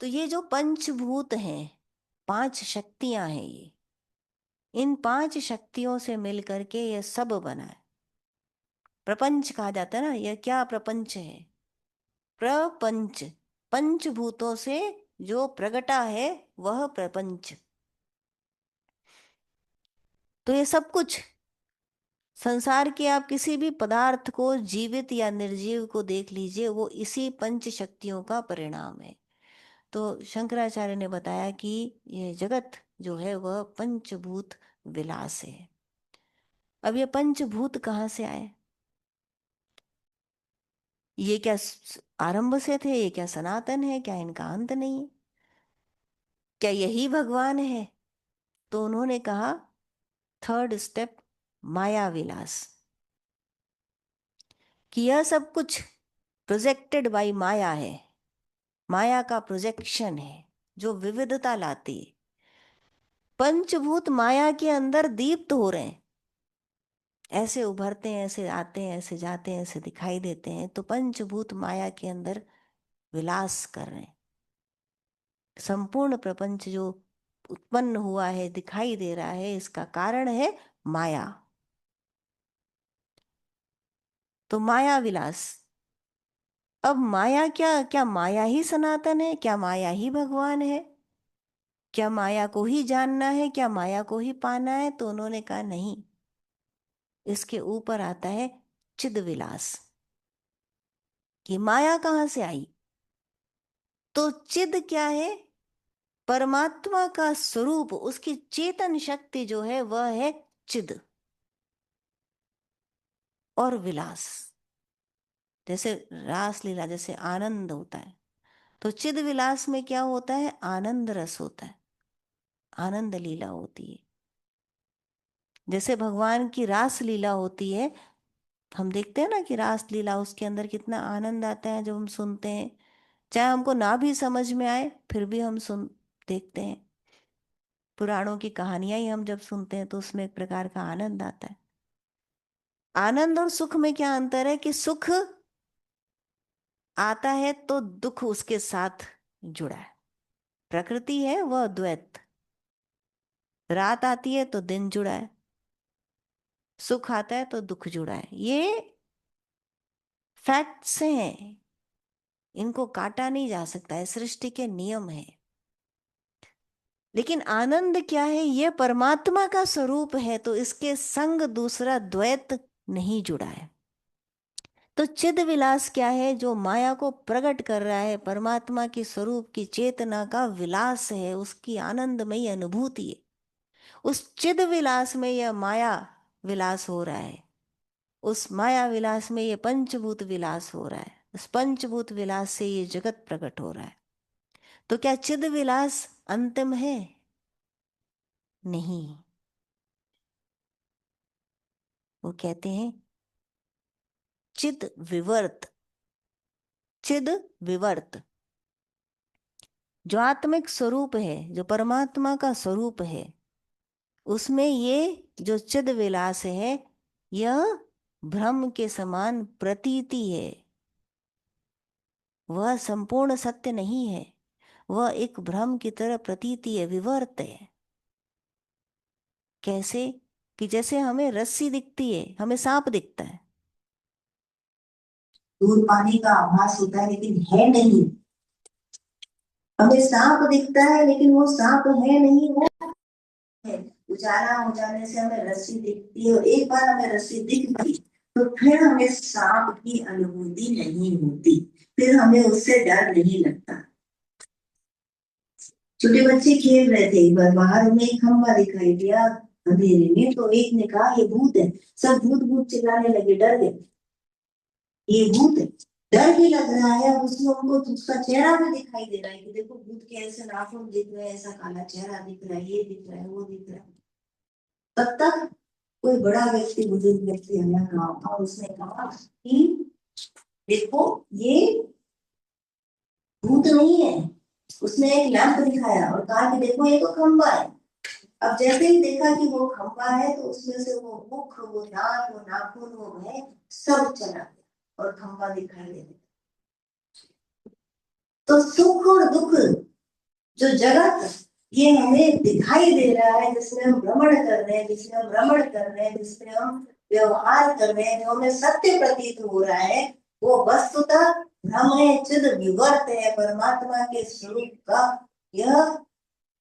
A: तो ये जो पंचभूत हैं, 5 शक्तियां हैं, ये इन 5 शक्तियों से मिलकर के ये सब बना है। प्रपंच कहा जाता है ना, यह क्या प्रपंच है? प्रपंच। पंचभूतों से जो प्रगटा है वह प्रपंच। तो ये सब कुछ संसार के, आप किसी भी पदार्थ को, जीवित या निर्जीव को देख लीजिए, वो इसी पंच शक्तियों का परिणाम है। तो शंकराचार्य ने बताया कि यह जगत जो है वह पंचभूत विलास है। अब ये पंचभूत कहाँ से आए? ये क्या आरंभ से थे? ये क्या सनातन है? क्या इनका अंत नहीं है? क्या यही भगवान है? तो उन्होंने कहा, थर्ड स्टेप, माया विलास। कि यह सब कुछ प्रोजेक्टेड बाय माया है, माया का प्रोजेक्शन है जो विविधता लाती है। पंचभूत माया के अंदर दीप्त हो रहे हैं, ऐसे उभरते हैं, ऐसे आते हैं, ऐसे जाते हैं, ऐसे दिखाई देते हैं। तो पंचभूत माया के अंदर विलास कर रहे हैं। संपूर्ण प्रपंच जो उत्पन्न हुआ है, दिखाई दे रहा है, इसका कारण है माया। तो माया विलास। अब माया क्या, क्या माया ही सनातन है? क्या माया ही भगवान है? क्या माया को ही जानना है? क्या माया को ही पाना है? तो उन्होंने कहा नहीं, इसके ऊपर आता है चिद विलास। कि माया कहाँ से आई? तो चिद क्या है? परमात्मा का स्वरूप, उसकी चेतन शक्ति जो है वह है चिद। और विलास, जैसे रास लीला, जैसे आनंद होता है, तो चिद विलास में क्या होता है? आनंद रस होता है, आनंद लीला होती है। जैसे भगवान की रास लीला होती है, हम देखते हैं ना कि रास लीला, उसके अंदर कितना आनंद आता है जब हम सुनते हैं। चाहे हमको ना भी समझ में आए, फिर भी हम सुन देखते हैं। पुराणों की कहानियां ही हम जब सुनते हैं तो उसमें एक प्रकार का आनंद आता है। आनंद और सुख में क्या अंतर है? कि सुख आता है तो दुख उसके साथ जुड़ा है। प्रकृति है वह द्वैत। रात आती है तो दिन जुड़ा है, सुख आता है तो दुख जुड़ा है। ये फैक्ट्स हैं, इनको काटा नहीं जा सकता है, सृष्टि के नियम है। लेकिन आनंद क्या है? यह परमात्मा का स्वरूप है, तो इसके संग दूसरा द्वैत नहीं जुड़ा है। तो चिद विलास क्या है? जो माया को प्रकट कर रहा है, परमात्मा की स्वरूप की चेतना का विलास है, उसकी आनंदमयी अनुभूति है। उस चिद विलास में यह माया विलास हो रहा है, उस माया विलास में ये पंचभूत विलास हो रहा है, उस पंचभूत विलास से ये जगत प्रकट हो रहा है। तो क्या चिद विलास अंतिम है? नहीं। वो कहते हैं चिद विवर्त। चिद विवर्त जो आत्मिक स्वरूप है, जो परमात्मा का स्वरूप है, उसमें ये जो चिद विलास है, यह भ्रम के समान प्रतीति है। वह संपूर्ण सत्य नहीं है, वह एक भ्रम की तरह प्रतीति है, विवर्त है। कैसे? कि जैसे हमें रस्सी दिखती है, हमें सांप दिखता है, दूर पानी का आभास होता है लेकिन है नहीं। हमें सांप दिखता है लेकिन वो सांप है नहीं, वो है। उजाला हो जाने से हमें रस्सी दिखती है, और एक बार हमें रस्सी दिख गई तो फिर हमें सांप की अनुभूति नहीं होती, फिर हमें उससे डर नहीं लगता। छोटे बच्चे खेल रहे थे, एक बार बाहर उन्हें एक खंबा दिखाई दिया अंधेरे में, तो एक ने कहा ये भूत है। सब भूत भूत चिल्लाने लगे, डर गए, ये भूत है। डर भी लग रहा है, अब उसमें उनको उसका चेहरा भी दिखाई दे रहा है कि देखो भूत के ऐसे नाखून दिख रहे हैं, ऐसा काला चेहरा दिख रहा है, ये दिख रहा है, वो दिख रहा है। तब तक कोई बड़ा व्यक्ति, बुजुर्ग व्यक्ति आया गाँव, और उसने कहा कि देखो ये भूत नहीं है। उसने एक लैंप दिखाया और कहा कि देखो ये तो खंबा है। अब जैसे ही देखा कि वो खंबा है तो उसमें से वो मुख, वो दांत, वो नाखून, वो भय सब चला गया और खंबा दिखाई दे गया। तो सुख और दुख, जो जगत ये हमें दिखाई दे रहा है, जिसमें हम भ्रमण कर रहे हैं, जिसमें हम भ्रमण कर रहे हैं, जिसमें हम व्यवहार कर रहे हैं, जो हमें सत्य प्रतीत हो रहा है, वो वस्तुतः भ्रम है, चिद विवर्त है, परमात्मा के स्वरूप का यह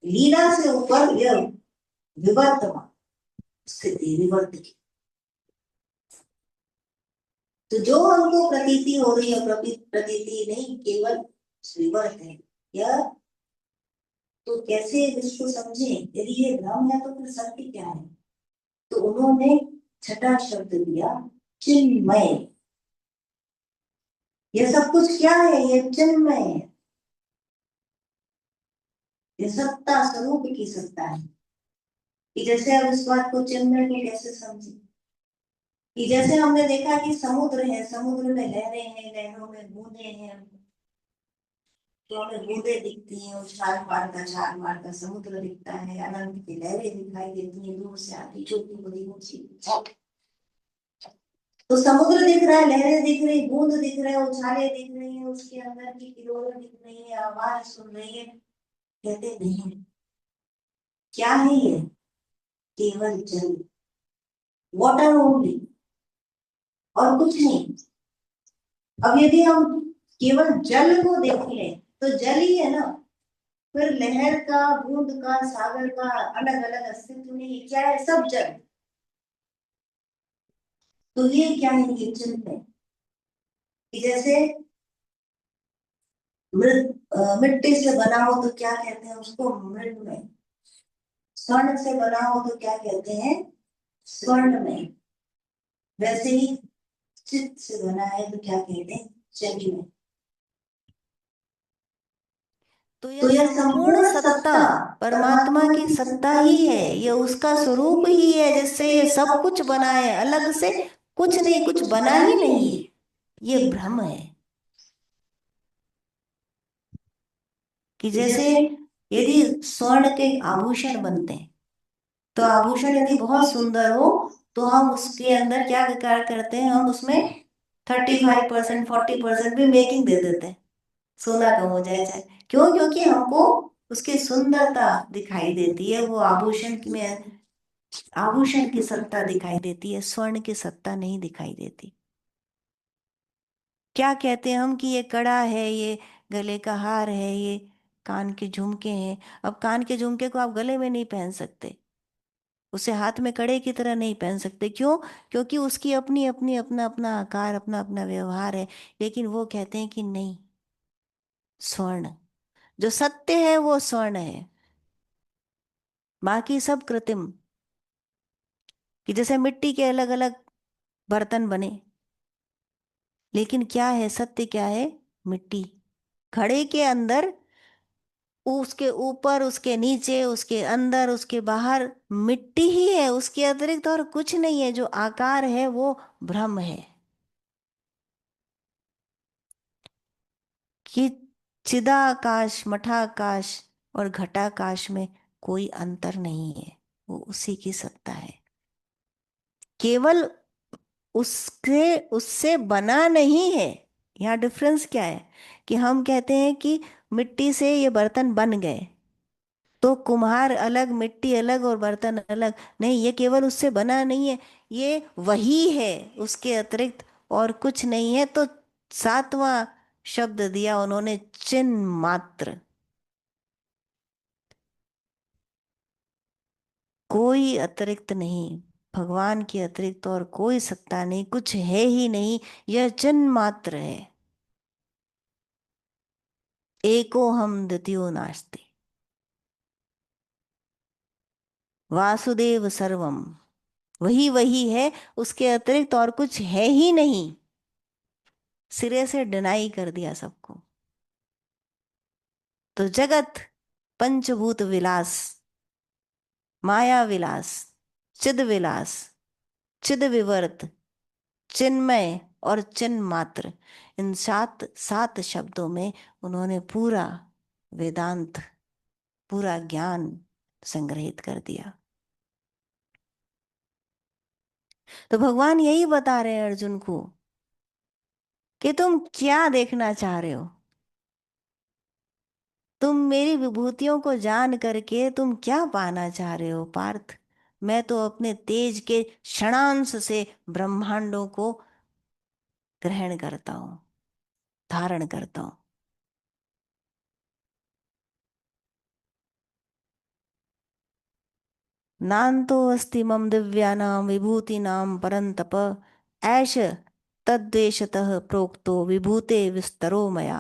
A: लीला से ऊपर यह विवर्तमान स्थिति, विवर्त की। तो जो हमको प्रतीति हो रही है, प्रतीति नहीं, केवल विवर्त है यह। तो कैसे इसको समझे? यदि ये भ्रम है तो फिर सत्य क्या है? तो उन्होंने छठा शब्द दिया, चिन्मय। ये सब कुछ क्या है? ये चिन्मय है, ये सत्ता, स्वरूप की सत्ता है। कि जैसे अब इस बात को चिन्मय को कैसे समझे? कि जैसे हमने देखा कि समुद्र है, समुद्र में लहरें हैं, लहरों में बूंदे हैं, तो हमें बूंदे दिखती हैं, उछाल पार का चार मार का समुद्र दिखता है, अनंत की लहरें दिखाई देती हैं, दूर से आती, छोटी बड़ी ऊंची। तो समुद्र दिख रहा है, लहरें दिख रही, बूंद दिख रहे हैं, उछाले दिख रही है, उसके अंदर की किरणें दिख रही है, आवाज सुन रही है। कहते नहीं, क्या है ये? केवल जल, वाटर ओनली, और कुछ नहीं। अब यदि हम केवल जल को देख लें तो जल ही है ना, फिर लहर का, बूंद का, सागर का अलग अलग अस्तित्व नहीं, क्या है? सब जल। तो ये क्या है? ये चिन्ह है कि जैसे मिट्टी से बना हो तो क्या कहते हैं उसको? मृण्मय। स्वर्ण से बना हो तो क्या कहते हैं? स्वर्णमय। वैसे ही चित्त से बना है तो क्या कहते हैं? चिन्मय। तो
B: तो
A: यह
B: यह
A: संपूर्ण
B: संपूर्ण
A: सत्ता
B: सत्ता
A: परमात्मा
B: परमात्मा
A: की
B: की
A: सत्ता
B: सत्ता
A: ही
B: ही
A: है,
B: है,
A: यह
B: ये
A: उसका
B: उसका
A: स्वरूप
B: स्वरूप
A: ही
B: ही
A: है,
B: है,
A: जिससे
B: जिससे
A: ये
B: ये
A: सब
B: सब
A: कुछ
B: कुछ
A: बना
B: बना
A: है,
B: है,
A: अलग
B: अलग
A: से
B: से
A: कुछ
B: कुछ
A: नहीं,
B: नहीं,
A: कुछ
B: कुछ
A: बना
B: बना
A: ही
B: ही
A: नहीं
B: नहीं
A: है।
B: है।
A: ये
B: ये
A: भ्रम है। कि
B: कि
A: जैसे
B: जैसे
A: यदि
B: यदि
A: स्वर्ण
B: स्वर्ण
A: के
B: के
A: आभूषण
B: आभूषण
A: बनते
B: बनते
A: हैं,
B: हैं,
A: तो
B: तो
A: आभूषण
B: आभूषण
A: यदि
B: यदि
A: बहुत
B: बहुत
A: सुंदर
B: सुंदर
A: हो
B: हो
A: तो
B: तो
A: हम
B: हम
A: उसके
B: उसके
A: अंदर
B: अंदर
A: क्या
B: क्या
A: कार्य
B: कार्य
A: करते हैं?
B: करते हैं,
A: हम
B: हम
A: उसमें
B: उसमें
A: 35%
B: 35%
A: 40%
B: 40%
A: भी
B: भी
A: मेकिंग
B: मेकिंग
A: दे
B: दे
A: देते
B: देते
A: हैं,
B: हैं,
A: सोना
B: सोना
A: कम
B: कम
A: हो
B: हो
A: जाए
B: जाए
A: चाहे।
B: चाहे।
A: क्यों?
B: क्यों?
A: क्योंकि
B: क्योंकि
A: हमको
B: हमको
A: उसकी
B: उसकी
A: सुंदरता
B: सुंदरता
A: दिखाई
B: दिखाई
A: देती
B: देती
A: है,
B: है,
A: वो
B: वो
A: आभूषण
B: आभूषण
A: में
B: में
A: आभूषण
B: आभूषण
A: की
B: की
A: सत्ता
B: सत्ता
A: दिखाई
B: दिखाई।
A: देती है, स्वर्ण की सत्ता नहीं दिखाई देती। क्या कहते हैं हम कि ये कड़ा है, ये गले का हार है, ये कान के झुमके हैं। अब कान के झुमके को आप गले में नहीं पहन सकते, उसे हाथ में कड़े की तरह नहीं पहन सकते। क्यों? क्योंकि उसकी अपनी अपनी अपना अपना आकार, अपना अपना व्यवहार है। लेकिन वो कहते हैं कि नहीं, स्वर्ण जो सत्य है वो स्वर्ण है, बाकी सब कृत्रिम। कि जैसे मिट्टी के अलग अलग बर्तन बने, लेकिन क्या है? सत्य क्या है? मिट्टी। घड़े के अंदर उसके ऊपर, उसके नीचे, उसके अंदर, उसके बाहर मिट्टी ही है, उसके अतिरिक्त और कुछ नहीं है। जो आकार है वो भ्रम है। कि चिदाकाश, मठाकाश और घटाकाश में कोई अंतर नहीं है, वो उसी की सत्ता है। केवल उसके उससे बना नहीं है। यहाँ डिफरेंस क्या है? कि हम कहते हैं कि मिट्टी से ये बर्तन बन गए, तो कुम्हार अलग, मिट्टी अलग और बर्तन अलग नहीं, ये केवल उससे बना नहीं है, ये वही है, उसके अतिरिक्त और कुछ नहीं है। तो सातवां शब्द दिया उन्होंने, चिन्ह मात्र। कोई अतिरिक्त नहीं, भगवान के अतिरिक्त और कोई सत्ता नहीं, कुछ है ही नहीं, यह चिन्ह मात्र है। एको हम द्वितीयो नास्ति, वासुदेव सर्वम। वही वही है, उसके अतिरिक्त और कुछ है ही नहीं। सिरे से डिनाई कर दिया सबको। तो जगत पंचभूत विलास, माया विलास, चिद विलास, चिद विवर्त, चिन्मय और चिन्ह मात्र, इन सात सात शब्दों में उन्होंने पूरा वेदांत, पूरा ज्ञान संग्रहित कर दिया। तो भगवान यही बता रहे हैं अर्जुन को कि तुम क्या देखना चाह रहे हो। तुम मेरी विभूतियों को जान करके तुम क्या पाना चाह रहे हो पार्थ? मैं तो अपने तेज के क्षणांश से ब्रह्मांडों को ग्रहण करता हूँ, धारण करता हूँ। नान्तो अस्ति मम दिव्यानां विभूतिनां परन्तप, ऐष तद्देशतः प्रोक्तो विभूते विस्तरो मया।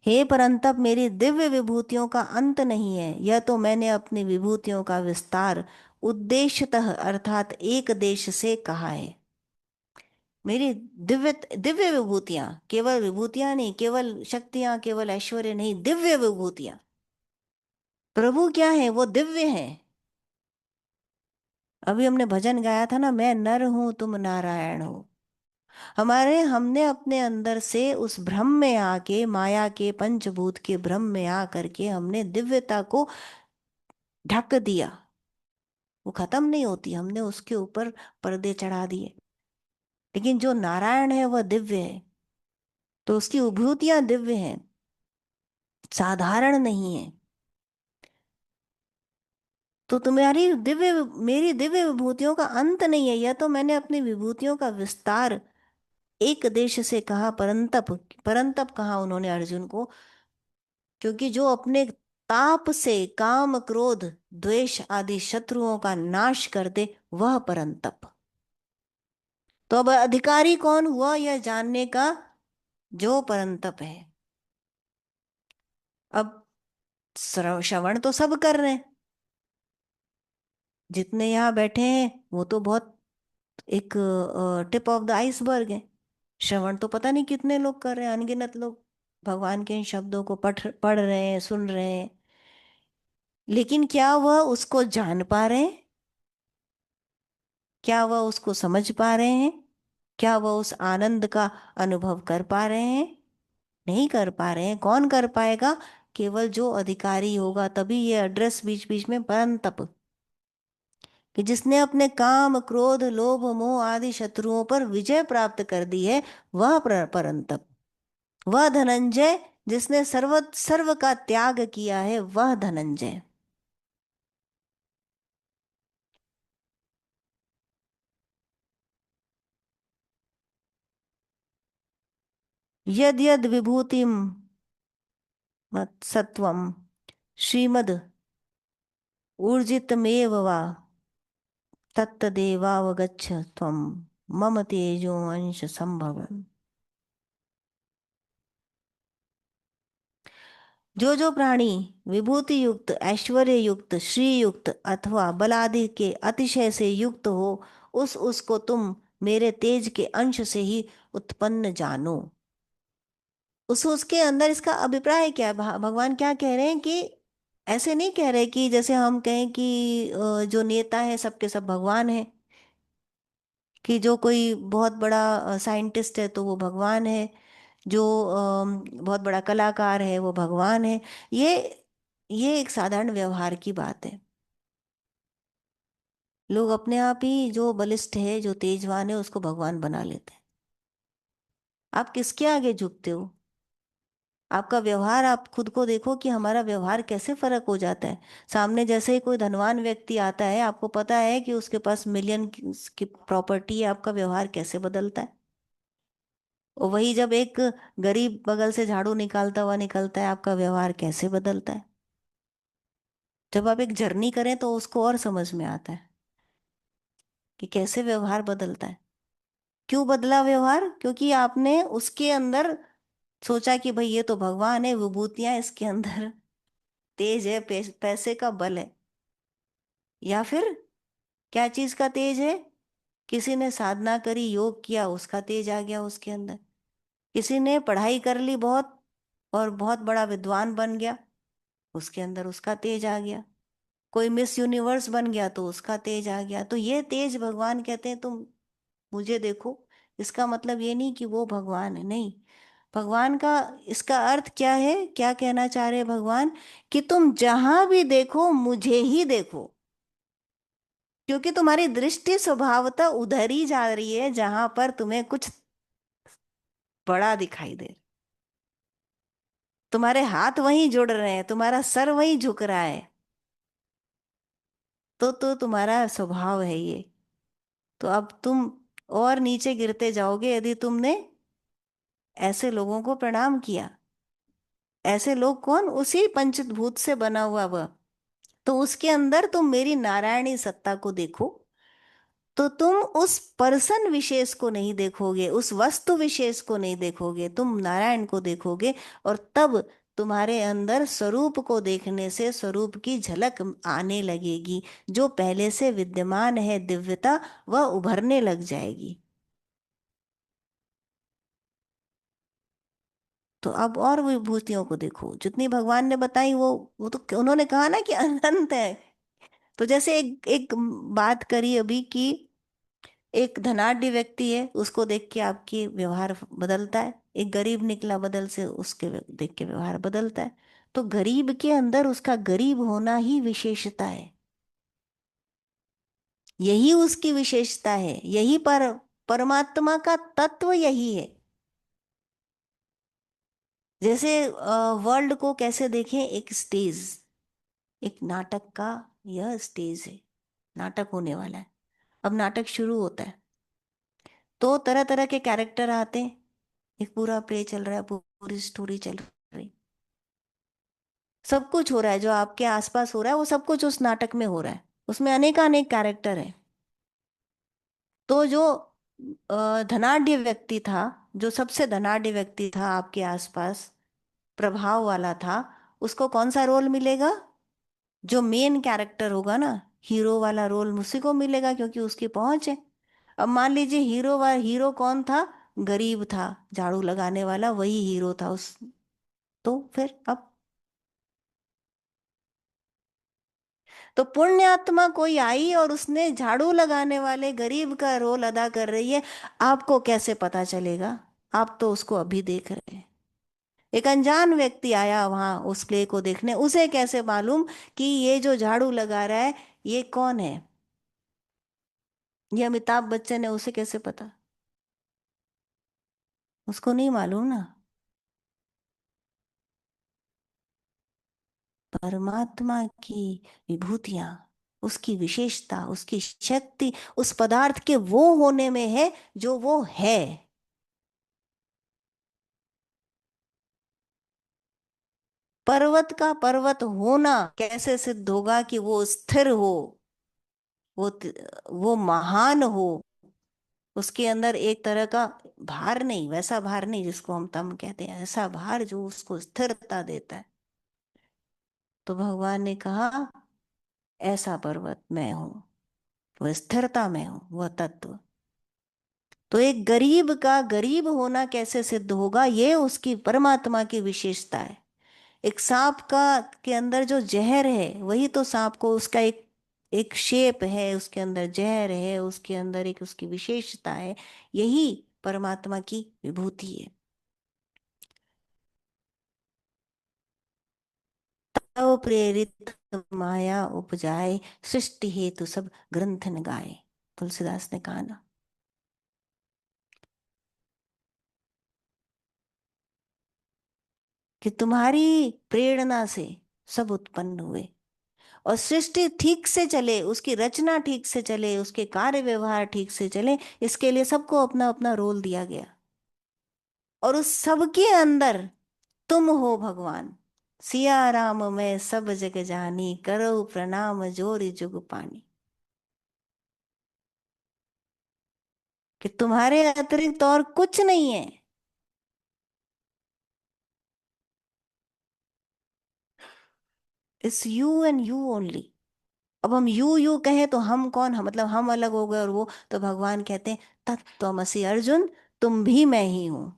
A: हे परंतप, मेरी दिव्य विभूतियों का अंत नहीं है, यह तो मैंने अपनी विभूतियों का विस्तार उद्देश्यतः अर्थात एक देश से कहा है। मेरी दिव्य दिव्य विभूतियां, केवल विभूतियां नहीं, केवल शक्तियां, केवल ऐश्वर्य नहीं, दिव्य विभूतियां। प्रभु क्या है? वो दिव्य है। अभी हमने भजन गाया था ना, मैं नर हूं तुम नारायण हो। हमने अपने अंदर से उस भ्रम में आके, माया के पंचभूत के भ्रम में आ करके हमने दिव्यता को ढक दिया। वो खत्म नहीं होती, हमने उसके ऊपर पर्दे चढ़ा दिए। लेकिन जो नारायण है वह दिव्य है, तो उसकी विभूतियां दिव्य हैं, साधारण नहीं है। तो तुम्हारी दिव्य, मेरी दिव्य विभूतियों का अंत नहीं है, यह तो मैंने अपनी विभूतियों का विस्तार एक देश से कहा। परंतप, परंतप कहा उन्होंने अर्जुन को, क्योंकि जो अपने ताप से काम, क्रोध, द्वेष आदि शत्रुओं का नाश कर दे, वह परंतप। तो अब अधिकारी कौन हुआ यह जानने का? जो परंतप है। अब श्रवण तो सब कर रहे हैं, जितने यहाँ बैठे हैं वो तो बहुत एक टिप ऑफ द आइसबर्ग है। श्रवण तो पता नहीं कितने लोग कर रहे हैं, अनगिनत लोग भगवान के इन शब्दों को पढ़ रहे हैं, सुन रहे हैं। लेकिन क्या वह उसको जान पा रहे हैं? क्या वह उसको समझ पा रहे हैं? क्या वह उस आनंद का अनुभव कर पा रहे हैं? नहीं कर पा रहे हैं। कौन कर पाएगा? केवल जो अधिकारी होगा। तभी ये एड्रेस बीच बीच में परंतप, कि जिसने अपने काम, क्रोध, लोभ, मोह आदि शत्रुओं पर विजय प्राप्त कर दी है, वह परंतप। वह धनंजय जिसने सर्व सर्व का त्याग किया है, वह धनंजय। यद यद विभूतिम सत्वम श्रीमद ऊर्जितमेव वा तत्तदेवावगच्छ त्वं मम तेजो अंश संभव। जो प्राणी विभूति युक्त, ऐश्वर्य युक्त, श्री युक्त अथवा बलादि के अतिशय से युक्त हो, उसको तुम मेरे तेज के अंश से ही उत्पन्न जानो। उस उसके अंदर इसका अभिप्राय क्या है? भगवान क्या कह रहे हैं कि ऐसे नहीं कह रहे कि जैसे हम कहें कि जो नेता है सबके सब भगवान है, कि जो कोई बहुत बड़ा साइंटिस्ट है तो वो भगवान है, जो बहुत बड़ा कलाकार है वो भगवान है। ये ये एक साधारण व्यवहार की बात है। लोग अपने आप ही जो बलिष्ठ है, जो तेजवान है, उसको भगवान बना लेते हैं। आप किसके आगे झुकते हो? आपका व्यवहार, आप खुद को देखो कि हमारा व्यवहार कैसे फर्क हो जाता है। सामने जैसे ही कोई धनवान व्यक्ति आता है, आपको पता है कि उसके पास मिलियन की प्रॉपर्टी है, आपका व्यवहार कैसे बदलता है। और वही जब एक गरीब बगल से झाड़ू निकालता हुआ निकलता है, आपका व्यवहार कैसे बदलता है। जब आप एक जर्नी करें तो उसको और समझ में आता है कि कैसे व्यवहार बदलता है। क्यों बदला व्यवहार? क्योंकि आपने उसके अंदर सोचा कि भाई ये तो भगवान है, विभूतियां इसके अंदर, तेज है, पैसे का बल है। या फिर क्या चीज का तेज है? किसी ने साधना करी, योग किया, उसका तेज आ गया उसके अंदर। किसी ने पढ़ाई कर ली बहुत और बहुत बड़ा विद्वान बन गया, उसके अंदर उसका तेज आ गया। कोई मिस यूनिवर्स बन गया तो उसका तेज आ गया। तो ये तेज भगवान कहते हैं तुम मुझे देखो। इसका मतलब ये नहीं कि वो भगवान है, नहीं। भगवान का इसका अर्थ क्या है? क्या कहना चाह रहे हैं भगवान? कि तुम जहां भी देखो मुझे ही देखो, क्योंकि तुम्हारी दृष्टि स्वभावतः उधर ही जा रही है जहां पर तुम्हें कुछ बड़ा दिखाई दे। तुम्हारे हाथ वहीं जुड़ रहे हैं, तुम्हारा सर वहीं झुक रहा है। तो तुम्हारा स्वभाव है ये। तो अब तुम और नीचे गिरते जाओगे यदि तुमने ऐसे लोगों को प्रणाम किया। ऐसे लोग कौन? उसी पंचभूत से बना हुआ वह। तो उसके अंदर तुम मेरी नारायणी सत्ता को देखो। तो तुम उस पर्सन विशेष को नहीं देखोगे, उस वस्तु विशेष को नहीं देखोगे, तुम नारायण को देखोगे। और तब तुम्हारे अंदर स्वरूप को देखने से स्वरूप की झलक आने लगेगी। जो पहले से विद्यमान है दिव्यता, वह उभरने लग जाएगी। तो अब और विभूतियों को देखो जितनी भगवान ने बताई, वो तो उन्होंने कहा ना कि अनंत है। तो जैसे एक एक बात करी अभी कि एक धनाढ्य व्यक्ति है, उसको देख के आपकी व्यवहार बदलता है। एक गरीब निकला बदल से, उसके देख के व्यवहार बदलता है। तो गरीब के अंदर उसका गरीब होना ही विशेषता है। यही उसकी विशेषता है, यही परमात्मा का तत्व यही है। जैसे वर्ल्ड को कैसे देखें? एक स्टेज, एक नाटक का यह स्टेज है। नाटक होने वाला है। अब नाटक शुरू होता है तो तरह तरह के कैरेक्टर आते हैं। एक पूरा प्ले चल रहा है, पूरी स्टोरी चल रही, सब कुछ हो रहा है जो आपके आसपास हो रहा है, वो सब कुछ उस नाटक में हो रहा है। उसमें अनेक अनेक कैरेक्टर है। तो जो धनाढ्य व्यक्ति था, जो सबसे धनाढ्य व्यक्ति था आपके आसपास, प्रभाव वाला था, उसको कौन सा रोल मिलेगा? जो मेन कैरेक्टर होगा ना, हीरो वाला रोल उसी को मिलेगा, क्योंकि उसकी पहुंच है। अब मान लीजिए हीरो कौन था? गरीब था, झाड़ू लगाने वाला, वही हीरो था उस। तो फिर अब तो पुण्य आत्मा कोई आई और उसने झाड़ू लगाने वाले गरीब का रोल अदा कर रही है। आपको कैसे पता चलेगा? आप तो उसको अभी देख रहे हैं। एक अनजान व्यक्ति आया वहां उस प्ले को देखने, उसे कैसे मालूम कि ये जो झाड़ू लगा रहा है ये कौन है? ये अमिताभ बच्चन है, उसे कैसे पता? उसको नहीं मालूम ना। परमात्मा की विभूतियां, उसकी विशेषता, उसकी शक्ति उस पदार्थ के वो होने में है जो वो है। पर्वत का पर्वत होना कैसे सिद्ध होगा कि वो स्थिर हो, वो वो महान हो? उसके अंदर एक तरह का भार नहीं, वैसा भार नहीं जिसको हम तम कहते हैं, ऐसा भार जो उसको स्थिरता देता है। तो भगवान ने कहा ऐसा पर्वत मैं हूं, वह स्थिरता में हूं, वह तत्व। तो एक गरीब का गरीब होना कैसे सिद्ध होगा, ये उसकी परमात्मा की विशेषता है। एक सांप का के अंदर जो जहर है, वही तो सांप को उसका एक एक शेप है, उसके अंदर जहर है, उसके अंदर एक उसकी विशेषता है। यही परमात्मा की विभूति है। तव प्रेरित माया उपजाए, सृष्टि हेतु सब ग्रंथ न गाए। तुलसीदास ने कहा ना कि तुम्हारी प्रेरणा से सब उत्पन्न हुए, और सृष्टि ठीक से चले, उसकी रचना ठीक से चले, उसके कार्य व्यवहार ठीक से चले, इसके लिए सबको अपना अपना रोल दिया गया। और उस सबके अंदर तुम हो भगवान। सिया राम मैं सब जग जानी, करो प्रणाम जोरि जुग पानी। कि तुम्हारे अतिरिक्त और कुछ नहीं है। It's you and you only. अब हम यू कहें तो हम कौन, हम मतलब हम अलग हो गए और वो, तो भगवान कहते हैं तत्त्वमसि अर्जुन, तुम भी मैं ही हूं।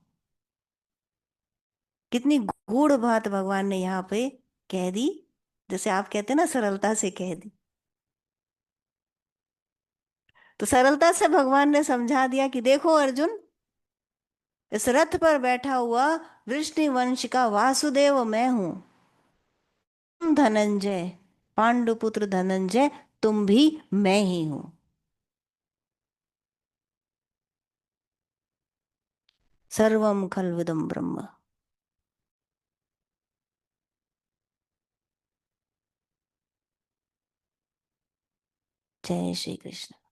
A: कितनी गूढ़ बात भगवान ने यहाँ पे कह दी। जैसे आप कहते हैं ना, सरलता से कह दी। तो सरलता से भगवान ने समझा दिया कि देखो अर्जुन, इस रथ पर बैठा हुआ वृष्णि का वासुदेव मैं हूं। तुम धनंजय, पांडुपुत्र धनंजय, तुम भी मैं ही हूं। सर्वम खल्विदम ब्रह्म। जय श्री कृष्ण।